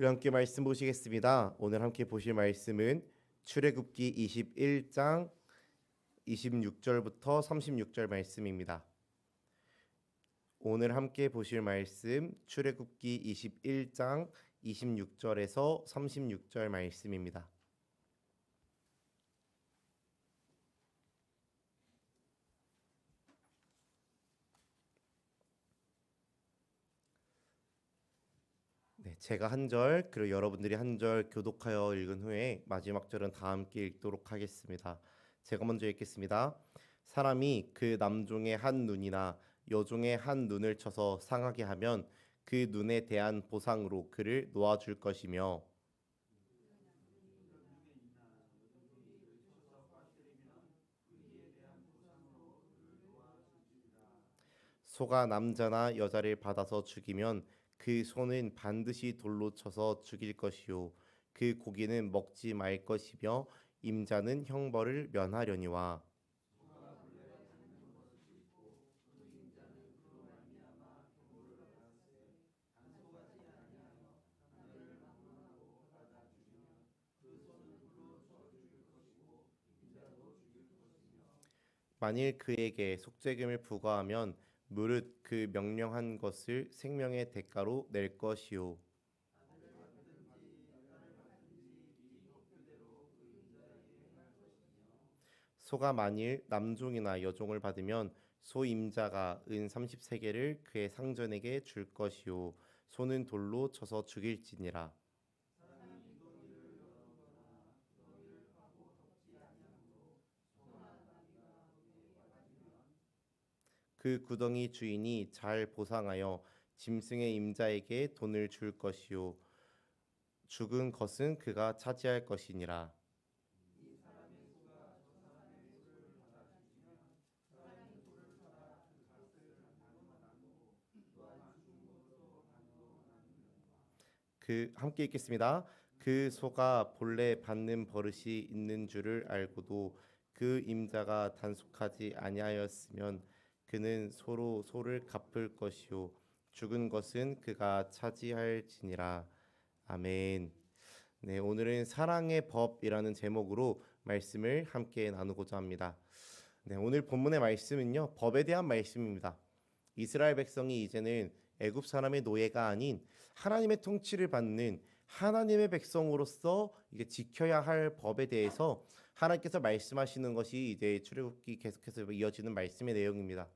우리 함께 말씀 보시겠습니다. 오늘 함께 보실 말씀은 출애굽기 21장 26절부터 36절 말씀입니다. 오늘 함께 보실 말씀 출애굽기 21장 26절에서 36절 말씀입니다. 네, 제가 한 절, 그리고 여러분들이 한 절 교독하여 읽은 후에 마지막 절은 다 함께 읽도록 하겠습니다. 제가 먼저 읽겠습니다. 사람이 그 남종의 한 눈이나 여종의 한 눈을 쳐서 상하게 하면 그 눈에 대한 보상으로 그를 놓아줄 것이며, 소가 남자나 여자를 받아서 죽이면 그 소는 반드시 돌로 쳐서 죽일 것이요 그 고기는 먹지 말 것이며 임자는 형벌을 면하려니와. 만일 그에게 속죄금을 부과하면 무릇 그 명령한 것을 생명의 대가로 낼 것이요 소가 만일 남종이나 여종을 받으면 소 임자가 은 30세겔을 그의 상전에게 줄 것이요 소는 돌로 쳐서 죽일지니라. 그 구덩이 주인이 잘 보상하여 짐승의 임자에게 돈을 줄 것이요 죽은 것은 그가 차지할 것이니라. 그 함께 읽겠습니다. 그 소가 본래 받는 버릇이 있는 줄을 알고도 그 임자가 단속하지 아니하였으면 그는 소로 소를 갚을 것이요 죽은 것은 그가 차지할지니라. 아멘. 네, 오늘은 사랑의 법이라는 제목으로 말씀을 함께 나누고자 합니다. 네, 오늘 본문의 말씀은요, 법에 대한 말씀입니다. 이스라엘 백성이 이제는 애굽 사람의 노예가 아닌 하나님의 통치를 받는 하나님의 백성으로서 이게 지켜야 할 법에 대해서 하나님께서 말씀하시는 것이 이제 출애굽기 계속해서 이어지는 말씀의 내용입니다.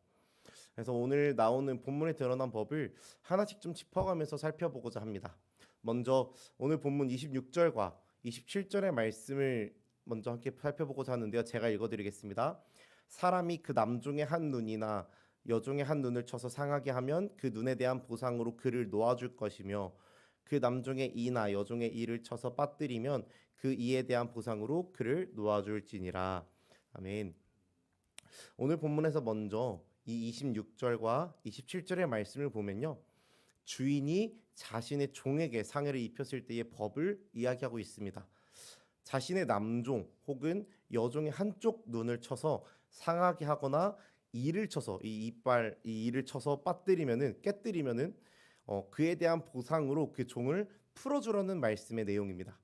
그래서 오늘 나오는 본문에 드러난 법을 하나씩 좀 짚어가면서 살펴보고자 합니다. 먼저 오늘 본문 26절과 27절의 말씀을 먼저 함께 살펴보고자 하는데요. 제가 읽어드리겠습니다. 사람이 그 남종의 한 눈이나 여종의 한 눈을 쳐서 상하게 하면 그 눈에 대한 보상으로 그를 놓아줄 것이며 그 남종의 이나 여종의 이를 쳐서 빠뜨리면 그 이에 대한 보상으로 그를 놓아줄지니라. 아멘. 오늘 본문에서 먼저 이 26절과 27절의 말씀을 보면요. 주인이 자신의 종에게 상해를 입혔을 때의 법을 이야기하고 있습니다. 자신의 남종 혹은 여종의 한쪽 눈을 쳐서 상하게 하거나 이를 쳐서 이 이를 쳐서 빠뜨리면은 깨뜨리면은 그에 대한 보상으로 그 종을 풀어주라는 말씀의 내용입니다.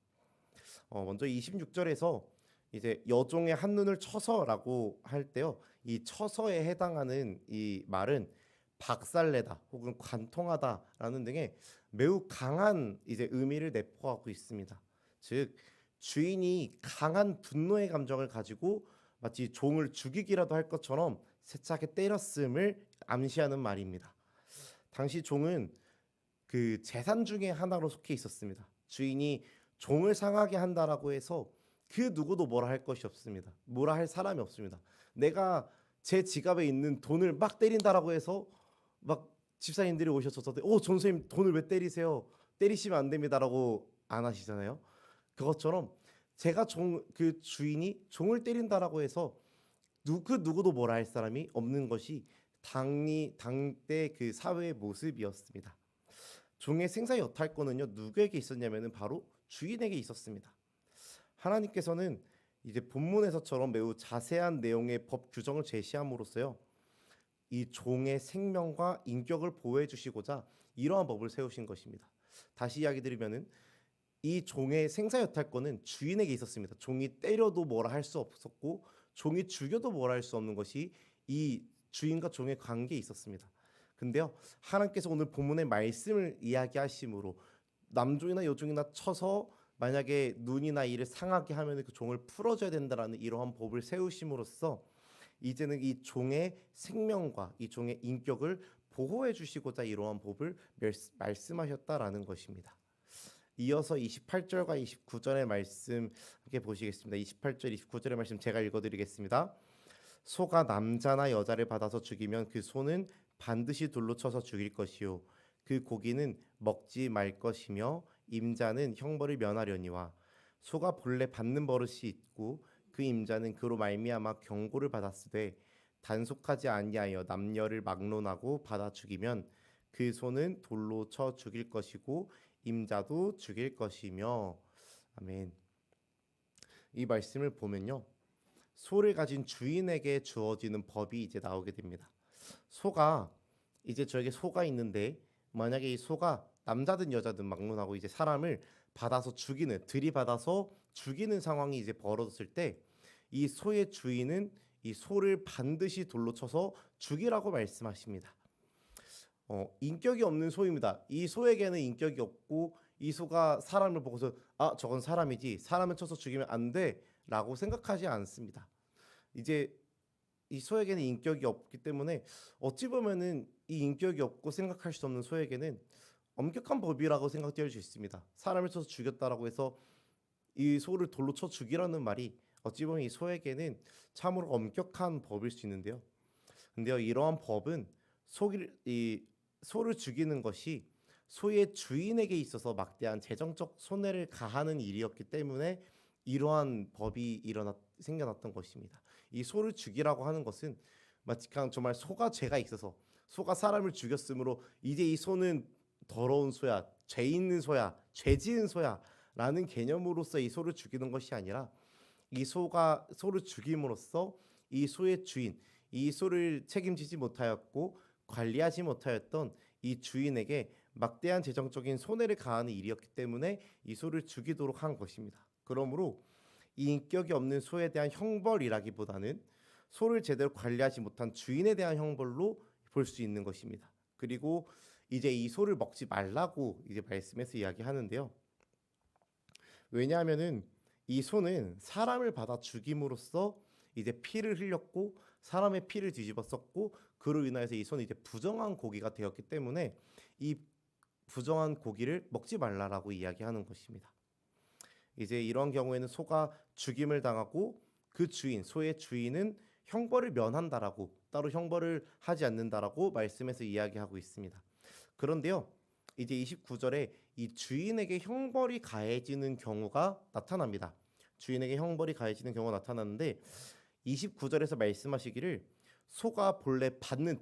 먼저 26절에서 이제 여종의 한 눈을 쳐서라고 할 때요, 이 쳐서에 해당하는 이 말은 박살내다 혹은 관통하다라는 등의 매우 강한 이제 의미를 내포하고 있습니다. 즉 주인이 강한 분노의 감정을 가지고 마치 종을 죽이기라도 할 것처럼 세차게 때렸음을 암시하는 말입니다. 당시 종은 그 재산 중에 하나로 속해 있었습니다. 주인이 종을 상하게 한다라고 해서 그 누구도 뭐라 할 것이 없습니다. 뭐라 할 사람이 없습니다. 내가 제 지갑에 있는 돈을 막 때린다라고 해서 막 집사님들이 오셔서 종 선생님 돈을 왜 때리세요? 때리시면 안 됩니다라고 안 하시잖아요. 그것처럼 제가 그 주인이 종을 때린다라고 해서 누구도 뭐라 할 사람이 없는 것이 당대 그 사회의 모습이었습니다. 종의 생사 여탈권은요, 누구에게 있었냐면은 바로 주인에게 있었습니다. 하나님께서는 이제 본문에서처럼 매우 자세한 내용의 법 규정을 제시함으로써요, 이 종의 생명과 인격을 보호해 주시고자 이러한 법을 세우신 것입니다. 다시 이야기 드리면은 이 종의 생사 여탈권은 주인에게 있었습니다. 종이 때려도 뭐라 할 수 없었고 종이 죽여도 뭐라 할 수 없는 것이 이 주인과 종의 관계에 있었습니다. 근데요, 하나님께서 오늘 본문의 말씀을 이야기하심으로 남종이나 여종이나 쳐서 만약에 눈이나 이를 상하게 하면 그 종을 풀어줘야 된다라는 이러한 법을 세우심으로써 이제는 이 종의 생명과 이 종의 인격을 보호해 주시고자 이러한 법을 말씀하셨다라는 것입니다. 이어서 28절과 29절의 말씀 함께 보시겠습니다. 28절, 29절의 말씀 제가 읽어드리겠습니다. 소가 남자나 여자를 받아서 죽이면 그 소는 반드시 돌로 쳐서 죽일 것이요 그 고기는 먹지 말 것이며 임자는 형벌을 면하려니와 소가 본래 받는 버릇이 있고 그 임자는 그로 말미암아 경고를 받았으되 단속하지 아니하여 남녀를 막론하고 받아 죽이면 그 소는 돌로 쳐 죽일 것이고 임자도 죽일 것이며. 아멘. 이 말씀을 보면요, 소를 가진 주인에게 주어지는 법이 이제 나오게 됩니다. 소가 이제 저에게 소가 있는데 만약에 이 소가 남자든 여자든 막론하고 이제 사람을 받아서 죽이는, 들이받아서 죽이는 상황이 이제 벌어졌을 때 이 소의 주인은 이 소를 반드시 돌로 쳐서 죽이라고 말씀하십니다. 인격이 없는 소입니다. 이 소에게는 인격이 없고 이 소가 사람을 보고서 아, 저건 사람이지, 사람을 쳐서 죽이면 안 돼라고 생각하지 않습니다. 이제 이 소에게는 인격이 없기 때문에 어찌 보면은 이 인격이 없고 생각할 수 없는 소에게는 엄격한 법이라고 생각될 수 있습니다. 사람을 쳐서 죽였다라고 해서 이 소를 돌로 쳐 죽이라는 말이 어찌 보면 이 소에게는 참으로 엄격한 법일 수 있는데요. 근데요, 이러한 법은 이 소를 죽이는 것이 소의 주인에게 있어서 막대한 재정적 손해를 가하는 일이었기 때문에 이러한 법이 생겨났던 것입니다. 이 소를 죽이라고 하는 것은 마치 그냥 정말 소가 죄가 있어서 소가 사람을 죽였으므로 이제 이 소는 더러운 소야, 죄 있는 소야, 죄 지은 소야라는 개념으로서 이 소를 죽이는 것이 아니라 이 소가 소를 죽임으로써 이 소의 주인, 이 소를 책임지지 못하였고 관리하지 못하였던 이 주인에게 막대한 재정적인 손해를 가하는 일이었기 때문에 이 소를 죽이도록 한 것입니다. 그러므로 이 인격이 없는 소에 대한 형벌이라기보다는 소를 제대로 관리하지 못한 주인에 대한 형벌로 볼 수 있는 것입니다. 그리고 이제 이 소를 먹지 말라고 이제 말씀에서 이야기하는데요. 왜냐하면은 이 소는 사람을 받아 죽임으로써 이제 피를 흘렸고 사람의 피를 뒤집었었고 그로 인하여서 이 소는 이제 부정한 고기가 되었기 때문에 이 부정한 고기를 먹지 말라라고 이야기하는 것입니다. 이제 이런 경우에는 소가 죽임을 당하고 그 주인, 소의 주인은 형벌을 면한다라고, 따로 형벌을 하지 않는다라고 말씀에서 이야기하고 있습니다. 그런데요, 이제 29절에 이 주인에게 형벌이 가해지는 경우가 나타납니다. 주인에게 형벌이 가해지는 경우가 나타나는데 29절에서 말씀하시기를 소가 본래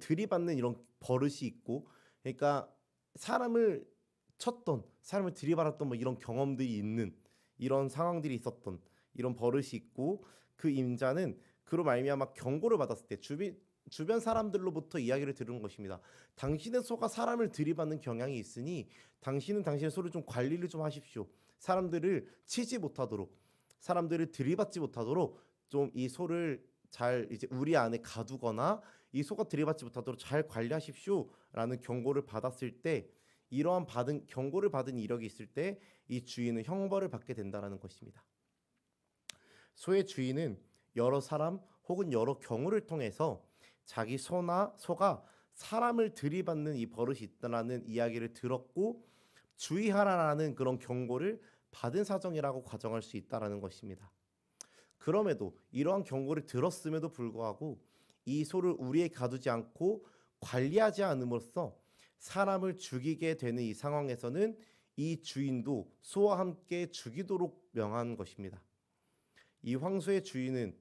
들이받는 이런 버릇이 있고, 그러니까 사람을 쳤던, 사람을 들이받았던 뭐 이런 경험들이 있는, 이런 상황들이 있었던 이런 버릇이 있고, 그 임자는 그로 말미암아 경고를 받았을 때 주변 사람들로부터 이야기를 들은 것입니다. 당신의 소가 사람을 들이받는 경향이 있으니 당신은 당신의 소를 좀 관리를 좀 하십시오. 사람들을 치지 못하도록, 사람들을 들이받지 못하도록 좀 이 소를 잘 이제 우리 안에 가두거나 이 소가 들이받지 못하도록 잘 관리하십시오라는 경고를 받았을 때, 이러한 경고를 받은 이력이 있을 때 이 주인은 형벌을 받게 된다라는 것입니다. 소의 주인은 여러 사람 혹은 여러 경우를 통해서 자기 소가 사람을 들이받는 이 버릇이 있다라는 이야기를 들었고 주의하라라는 그런 경고를 받은 사정이라고 가정할 수 있다라는 것입니다. 그럼에도 이러한 경고를 들었음에도 불구하고 이 소를 우리에 가두지 않고 관리하지 않음으로써 사람을 죽이게 되는 이 상황에서는 이 주인도 소와 함께 죽이도록 명한 것입니다. 이 황소의 주인은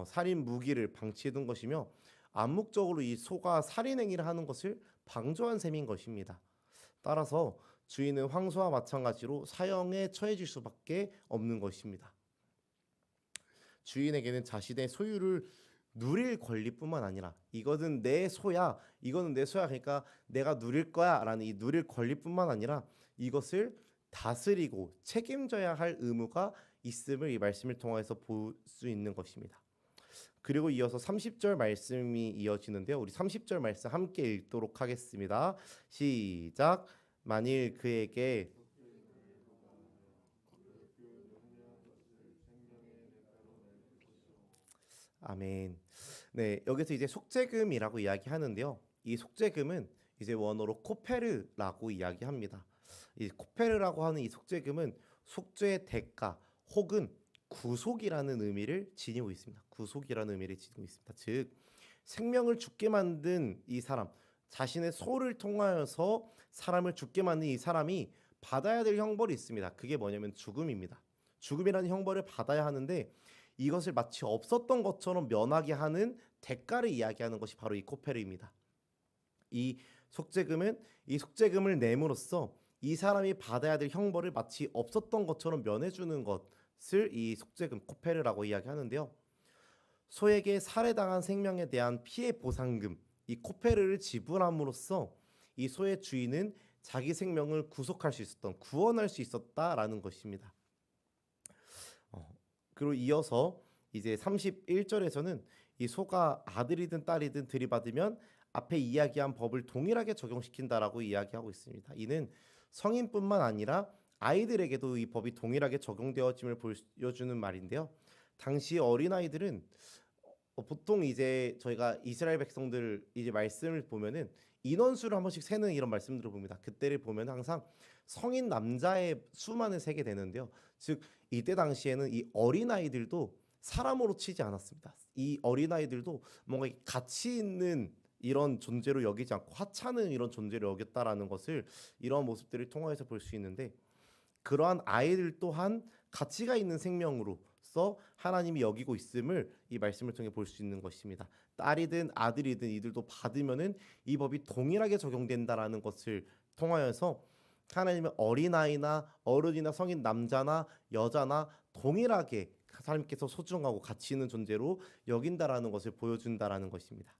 살인 무기를 방치해둔 것이며 암묵적으로 이 소가 살인 행위를 하는 것을 방조한 셈인 것입니다. 따라서 주인은 황소와 마찬가지로 사형에 처해질 수밖에 없는 것입니다. 주인에게는 자신의 소유를 누릴 권리뿐만 아니라 이거는 내 소야, 이거는 내 소야, 그러니까 내가 누릴 거야라는 이 누릴 권리뿐만 아니라 이것을 다스리고 책임져야 할 의무가 있음을 이 말씀을 통해서 볼 수 있는 것입니다. 그리고 이어서 30절 말씀이 이어지는데요. 우리 30절 말씀 함께 읽도록 하겠습니다. 시작. 만일 그에게 아멘. 네, 여기서 이제 속죄금이라고 이야기하는데요. 이 속죄금은 이제 원어로 코페르라고 이야기합니다. 이 코페르라고 하는 이 속죄금은 속죄의 대가 혹은 구속이라는 의미를 지니고 있습니다. 구속이라는 의미를 지니고 있습니다. 즉 생명을 죽게 만든 이 사람, 자신의 소를 통하여서 사람을 죽게 만든 이 사람이 받아야 될 형벌이 있습니다. 그게 뭐냐면 죽음입니다. 죽음이라는 형벌을 받아야 하는데 이것을 마치 없었던 것처럼 면하게 하는 대가를 이야기하는 것이 바로 이 코페르입니다. 이 속죄금을 내므로써 이 사람이 받아야 될 형벌을 마치 없었던 것처럼 면해주는 것을 이 속죄금 코페르라고 이야기하는데요. 소에게 살해당한 생명에 대한 피해 보상금 이 코페르를 지불함으로써 이 소의 주인은 자기 생명을 구속할 수 있었던 구원할 수 있었다라는 것입니다. 그리고 이어서 이제 31절에서는 이 소가 아들이든 딸이든 들이받으면 앞에 이야기한 법을 동일하게 적용시킨다라고 이야기하고 있습니다. 이는 성인뿐만 아니라 아이들에게도 이 법이 동일하게 적용되어짐을 보여주는 말인데요. 당시 어린아이들은 보통 이제 저희가 이스라엘 백성들 이제 말씀을 보면은 인원수를 한 번씩 세는 이런 말씀들을 봅니다. 그때를 보면 항상 성인 남자의 수만을 세게 되는데요. 즉 이때 당시에는 이 어린아이들도 사람으로 치지 않았습니다. 이 어린아이들도 뭔가 가치 있는 이런 존재로 여기지 않고 하찮은 이런 존재로 여겼다라는 것을 이런 모습들을 통해서 볼 수 있는데 그러한 아이들 또한 가치가 있는 생명으로서 하나님이 여기고 있음을 이 말씀을 통해 볼 수 있는 것입니다. 딸이든 아들이든 이들도 받으면은 이 법이 동일하게 적용된다라는 것을 통하여서 하나님은 어린아이나 어른이나 성인 남자나 여자나 동일하게 하나님께서 소중하고 가치 있는 존재로 여긴다라는 것을 보여준다라는 것입니다.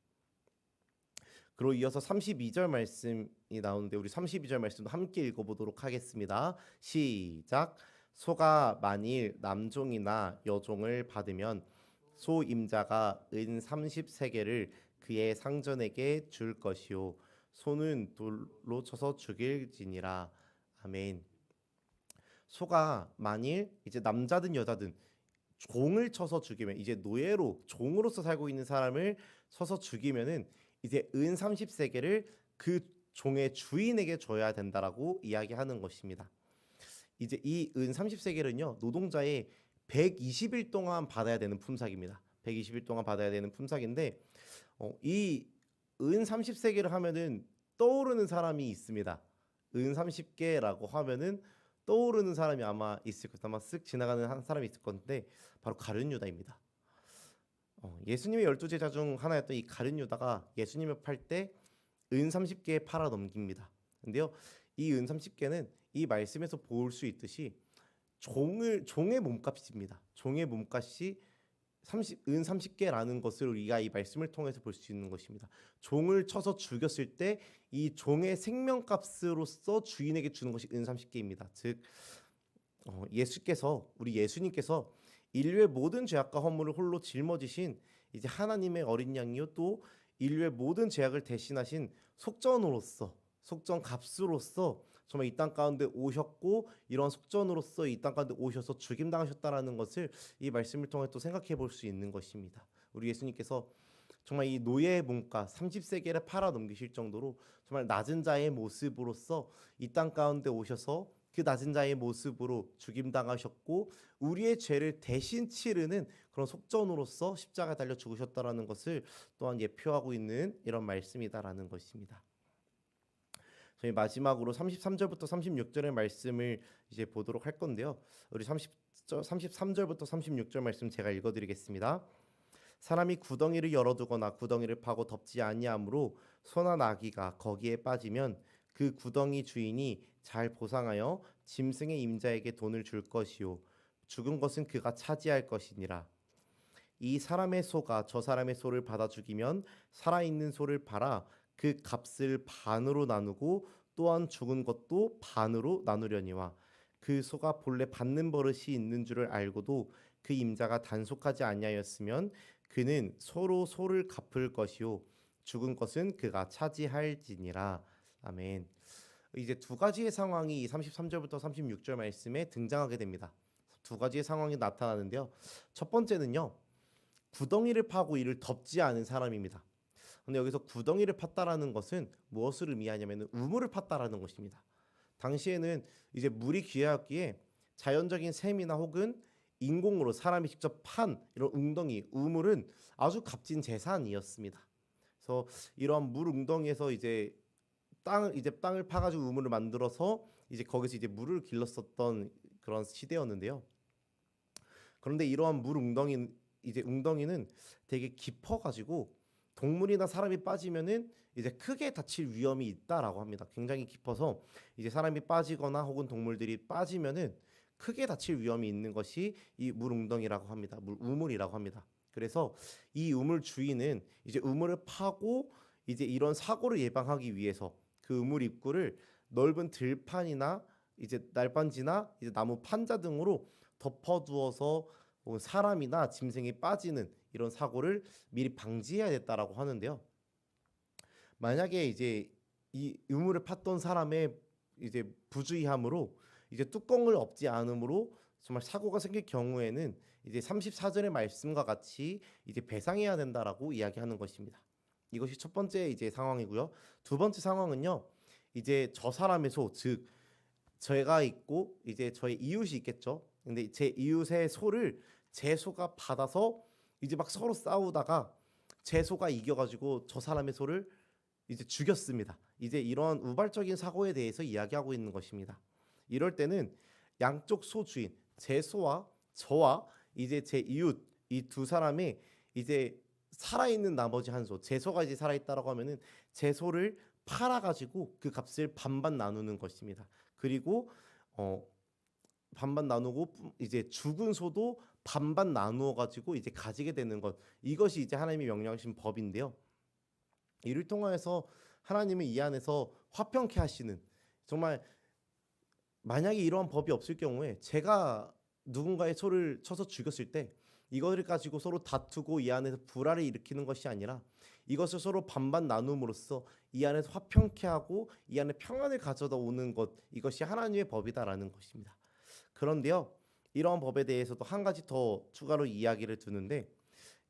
그리고 이어서 32절 말씀이 나오는데 우리 32절 말씀도 함께 읽어보도록 하겠습니다. 시작. 소가 만일 남종이나 여종을 받으면 소 임자가 은 30세겔을 그의 상전에게 줄 것이요 소는 돌로 쳐서 죽일지니라. 아멘. 소가 만일 이제 남자든 여자든 종을 쳐서 죽이면 이제 노예로 종으로서 살고 있는 사람을 쳐서 죽이면은 이제 은 30세겔을 그 종의 주인에게 줘야 된다라고 이야기하는 것입니다. 이제 이 은 30세겔은요 노동자의 120일 동안 받아야 되는 품삯입니다. 120일 동안 받아야 되는 품삯인데 이 은 30세겔을 하면은 떠오르는 사람이 있습니다. 은 30개라고 하면은 떠오르는 사람이 아마 있을 거예요. 아마 쓱 지나가는 한 사람이 있을 건데 바로 가룟 유다입니다. 예수님의 12제자 중 하나였던 이 가룟 유다가 예수님을 팔 때 은 30개 팔아 넘깁니다. 근데요, 이 은 30개는 이 말씀에서 볼 수 있듯이 종의 몸값입니다. 종의 몸값이 은 30개라는 것을 우리가 이 말씀을 통해서 볼 수 있는 것입니다. 종을 쳐서 죽였을 때 이 종의 생명값으로서 주인에게 주는 것이 은 30개입니다. 즉 우리 예수님께서 인류의 모든 죄악과 허물을 홀로 짊어지신 이제 하나님의 어린 양이요 또 인류의 모든 죄악을 대신하신 속전 값으로서 정말 이 땅 가운데 오셨고 이런 속전으로서 이 땅 가운데 오셔서 죽임 당하셨다라는 것을 이 말씀을 통해 또 생각해 볼 수 있는 것입니다. 우리 예수님께서 정말 이 노예의 몸값 30세겔에 팔아 넘기실 정도로 정말 낮은 자의 모습으로서 이 땅 가운데 오셔서 그 낮은 자의 모습으로 죽임 당하셨고 우리의 죄를 대신 치르는 그런 속전으로서 십자가에 달려 죽으셨다라는 것을 또한 예표하고 있는 이런 말씀이다라는 것입니다. 저희 마지막으로 33절부터 36절의 말씀을 이제 보도록 할 건데요. 우리 33절부터 36절 말씀 제가 읽어드리겠습니다. 사람이 구덩이를 열어두거나 구덩이를 파고 덮지 아니하므로 소나 나귀가 거기에 빠지면 그 구덩이 주인이 잘 보상하여 짐승의 임자에게 돈을 줄 것이요 죽은 것은 그가 차지할 것이니라. 이 사람의 소가 저 사람의 소를 받아 죽이면 살아있는 소를 팔아 그 값을 반으로 나누고 또한 죽은 것도 반으로 나누려니와 그 소가 본래 받는 버릇이 있는 줄을 알고도 그 임자가 단속하지 아니하였으면 그는 서로 소를 갚을 것이요 죽은 것은 그가 차지할지니라. 아멘. 이제 두 가지의 상황이 33절부터 36절 말씀에 등장하게 됩니다. 두 가지의 상황이 나타나는데요. 첫 번째는요. 구덩이를 파고 이를 덮지 않은 사람입니다. 근데 여기서 구덩이를 팠다라는 것은 무엇을 의미하냐면 우물을 팠다라는 것입니다. 당시에는 이제 물이 귀하였기에 자연적인 샘이나 혹은 인공으로 사람이 직접 판 이런 웅덩이, 우물은 아주 값진 재산이었습니다. 그래서 이러한 물 웅덩이에서 땅을 파가지고 우물을 만들어서 이제 거기서 이제 물을 길렀었던 그런 시대였는데요. 그런데 이러한 물 웅덩이는 되게 깊어가지고 동물이나 사람이 빠지면은 이제 크게 다칠 위험이 있다라고 합니다. 굉장히 깊어서 이제 사람이 빠지거나 혹은 동물들이 빠지면은 크게 다칠 위험이 있는 것이 이 물 웅덩이라고 합니다. 물 우물이라고 합니다. 그래서 이 우물 주인은 이제 우물을 파고 이제 이런 사고를 예방하기 위해서 그 우물 입구를 넓은 들판이나 이제 날반지나 이제 나무 판자 등으로 덮어두어서 사람이나 짐승이 빠지는 이런 사고를 미리 방지해야 됐다라고 하는데요. 만약에 이제 이 우물을 팠던 사람의 이제 부주의함으로 이제 뚜껑을 엎지 않음으로 정말 사고가 생길 경우에는 이제 34절의 말씀과 같이 이제 배상해야 된다라고 이야기하는 것입니다. 이것이 첫 번째 이제 상황이고요. 두 번째 상황은요. 이제 저 사람의 소, 즉 제가 있고 이제 저의 이웃이 있겠죠. 근데 제 이웃의 소를 제 소가 받아서 이제 막 서로 싸우다가 제 소가 이겨가지고 저 사람의 소를 이제 죽였습니다. 이제 이런 우발적인 사고에 대해서 이야기하고 있는 것입니다. 이럴 때는 양쪽 소 주인, 제 소와 저와 이제 제 이웃 이 두 사람이 이제 살아있는 나머지 한 소, 제 소가 이제 살아있다라고 하면은 제 소를 팔아가지고 그 값을 반반 나누는 것입니다. 그리고 반반 나누고 이제 죽은 소도 반반 나누어 가지고 이제 가지게 되는 것, 이것이 이제 하나님이 명령하신 법인데요. 이를 통하여서 하나님은 이 안에서 화평케 하시는, 정말 만약에 이러한 법이 없을 경우에 제가 누군가의 소를 쳐서 죽였을 때 이거를 가지고 서로 다투고 이 안에서 불화를 일으키는 것이 아니라 이것을 서로 반반 나눔으로써 이 안에서 화평케 하고 이 안에 평안을 가져다 오는 것, 이것이 하나님의 법이다라는 것입니다. 그런데요, 이러한 법에 대해서도 한 가지 더 추가로 이야기를 두는데,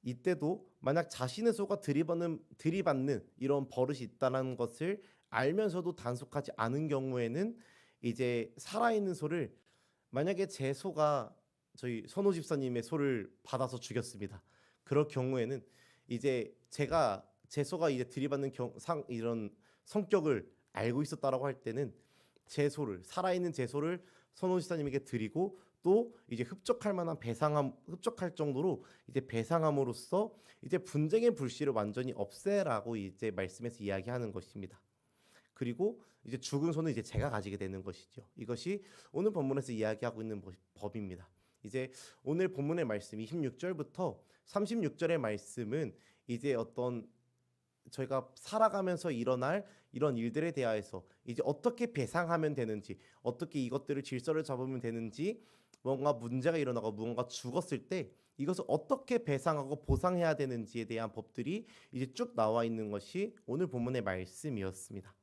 이때도 만약 자신의 소가 들이받는 이런 버릇이 있다는 것을 알면서도 단속하지 않은 경우에는 이제 살아있는 소를, 만약에 제 소가 저희 선호 집사님의 소를 받아서 죽였습니다. 그럴 경우에는 이제 제 소가 이제 들이받는 이런 성격을 알고 있었다라고 할 때는 살아있는 제 소를 선호 집사님에게 드리고, 또 이제 흡족할 정도로 이제 배상함으로써 이제 분쟁의 불씨를 완전히 없애라고 이제 말씀에서 이야기하는 것입니다. 그리고 이제 죽은 소는 이제 제가 가지게 되는 것이죠. 이것이 오늘 본문에서 이야기하고 있는 법입니다. 이제 오늘 본문의 말씀 26절부터 36절의 말씀은 이제 어떤 저희가 살아가면서 일어날 이런 일들에 대하여서 이제 어떻게 배상하면 되는지, 어떻게 이것들을 질서를 잡으면 되는지, 뭔가 문제가 일어나고 무언가 죽었을 때 이것을 어떻게 배상하고 보상해야 되는지에 대한 법들이 이제 쭉 나와 있는 것이 오늘 본문의 말씀이었습니다.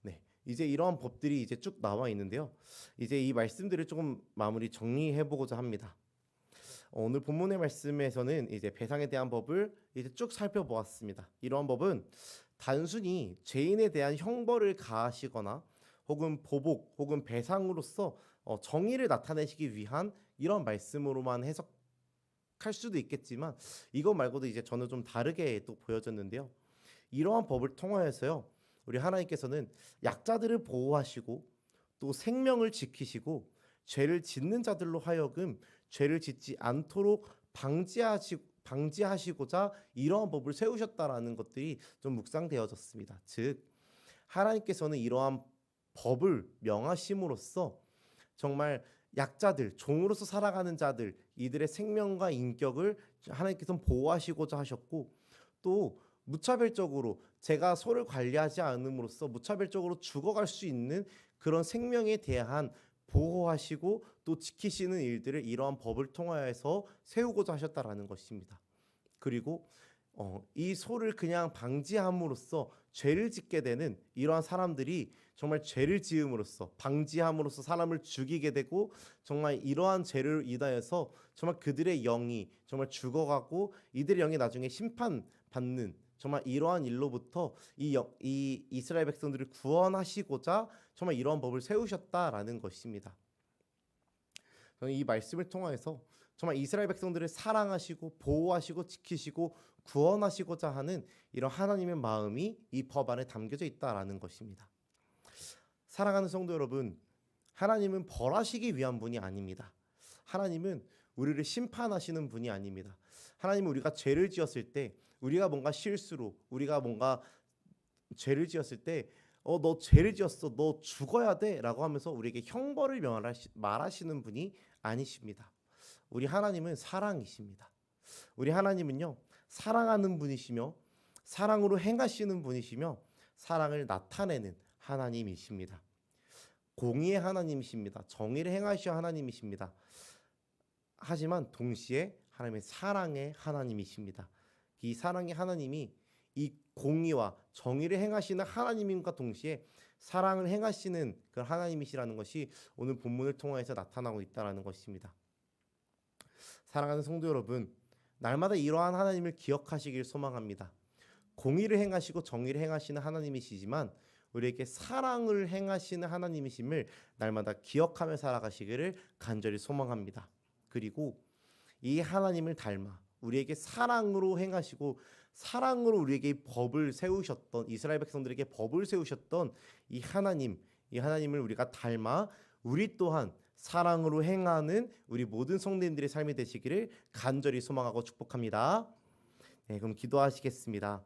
네, 이제 이러한 법들이 이제 쭉 나와 있는데요. 이제 이 말씀들을 조금 마무리 정리해 보고자 합니다. 오늘 본문의 말씀에서는 이제 배상에 대한 법을 이제 쭉 살펴보았습니다. 이러한 법은 단순히 죄인에 대한 형벌을 가하시거나 혹은 보복 혹은 배상으로서 정의를 나타내시기 위한 이런 말씀으로만 해석할 수도 있겠지만, 이것 말고도 이제 저는 좀 다르게 또 보여졌는데요. 이러한 법을 통하여서요, 우리 하나님께서는 약자들을 보호하시고 또 생명을 지키시고 죄를 짓는 자들로 하여금 죄를 짓지 않도록 방지하시고자 이러한 법을 세우셨다라는 것들이 좀 묵상되어졌습니다. 즉 하나님께서는 이러한 법을 명하심으로써 정말 약자들, 종으로서 살아가는 자들, 이들의 생명과 인격을 하나님께서는 보호하시고자 하셨고, 또 무차별적으로 제가 소를 관리하지 않음으로써 무차별적으로 죽어갈 수 있는 그런 생명에 대한 보호하시고 또 지키시는 일들을 이러한 법을 통하여서 세우고자 하셨다라는 것입니다. 그리고 이 소를 그냥 방지함으로써 죄를 짓게 되는 이러한 사람들이 정말 죄를 지음으로써 방지함으로써 사람을 죽이게 되고 정말 이러한 죄를 인하여서 정말 그들의 영이 정말 죽어가고 이들의 영이 나중에 심판받는 정말 이러한 일로부터 이 이스라엘 백성들을 구원하시고자 정말 이러한 법을 세우셨다라는 것입니다. 저는 이 말씀을 통해서 정말 이스라엘 백성들을 사랑하시고 보호하시고 지키시고 구원하시고자 하는 이런 하나님의 마음이 이 법 안에 담겨져 있다라는 것입니다. 사랑하는 성도 여러분, 하나님은 벌하시기 위한 분이 아닙니다. 하나님은 우리를 심판하시는 분이 아닙니다. 하나님은 우리가 죄를 지었을 때, 우리가 뭔가 실수로, 우리가 뭔가 죄를 지었을 때 너 죄를 지었어, 너 죽어야 돼 라고 하면서 우리에게 형벌을 말하시는 분이 아니십니다. 우리 하나님은 사랑이십니다. 우리 하나님은요, 사랑하는 분이시며 사랑으로 행하시는 분이시며 사랑을 나타내는 하나님이십니다. 공의의 하나님이십니다. 정의를 행하시는 하나님이십니다. 하지만 동시에 하나님의 사랑의 하나님이십니다. 이 사랑의 하나님이 이 공의와 정의를 행하시는 하나님임과 동시에 사랑을 행하시는 그 하나님이시라는 것이 오늘 본문을 통해서 나타나고 있다는 것입니다. 사랑하는 성도 여러분, 날마다 이러한 하나님을 기억하시길 소망합니다. 공의를 행하시고 정의를 행하시는 하나님이시지만 우리에게 사랑을 행하시는 하나님이심을 날마다 기억하며 살아가시기를 간절히 소망합니다. 그리고 이 하나님을 닮아 우리에게 사랑으로 행하시고 사랑으로 우리에게 법을 세우셨던, 이스라엘 백성들에게 법을 세우셨던 이 하나님을 우리가 닮아 우리 또한 사랑으로 행하는 우리 모든 성도님들의 삶이 되시기를 간절히 소망하고 축복합니다. 네, 그럼 기도하시겠습니다.